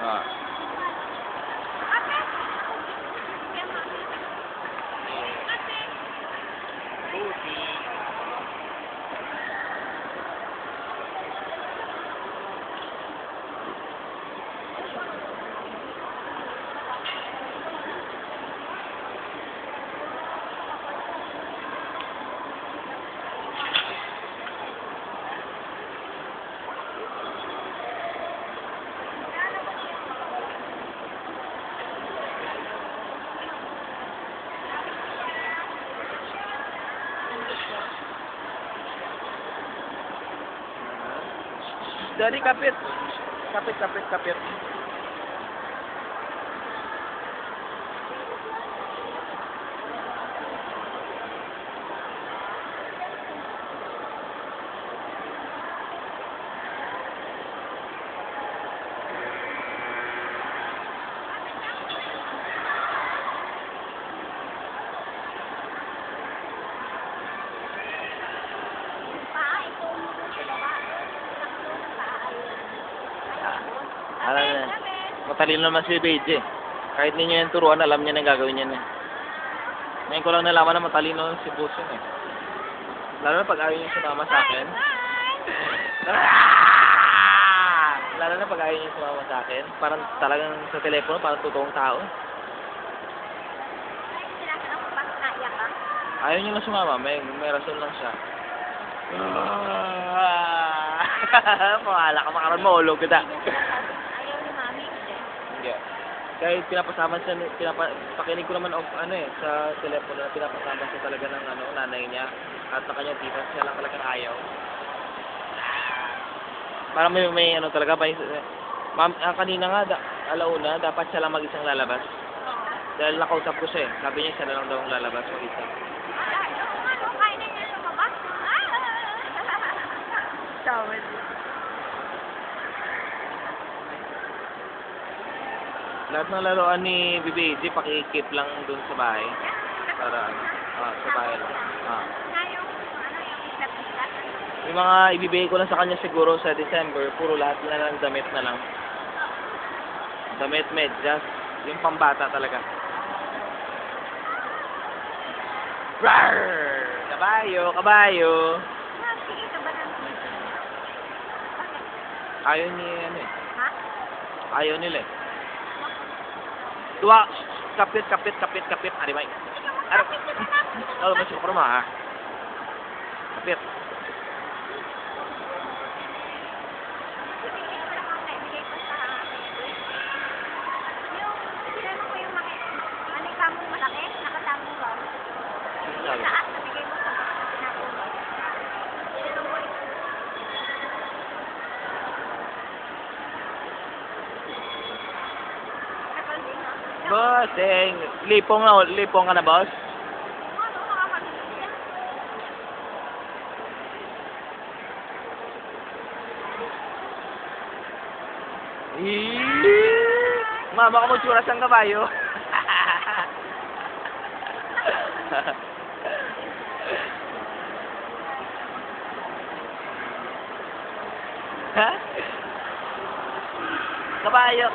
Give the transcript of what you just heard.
Ah. Dari kapit. Kapit. Alam na. Matalino naman si BJ. Kahit ninyo yung turuan, alam niya na yung gagawin niya na. Ngayon ko lang nalaman na matalino si Buson eh. Lalo na pag ayaw niya sumama sa akin. Lalo na pag ayaw niya sumama sa akin. Parang talagang sa telepono, parang totoong tao. Ayaw niya lang sumama, may rason lang siya. Pawala ka, makaroon mo, ulog kita. Kahit pinapasama siya, pakinig ko naman sa telepono na pinapasama siya talaga ng nanay niya at ng kanyang tita, siya lang talagang ayaw. Parang may talaga, kanina nga, alauna, dapat siya lang mag-isang lalabas. Dahil nakausap ko siya sabi niya siya na lang daw ang lalabas mag-isa. Lahat ng laruan ni BBJ, pakikip lang dun sa bahay. Para, sa bahay lang. Yung mga ibibigay ko lang sa kanya siguro sa December, puro lahat na lang damit na lang. Damit, medyas, yung pambata talaga. Rawr! Kabayo! Ayaw ni Ayaw nila eh. Dua, kapit. Ari bay. Kalau masuk ke rumah. Kapit. Bossing, lipong ka na, boss? Mama ko mo tsura sang kabayo. Ha? Kabayo.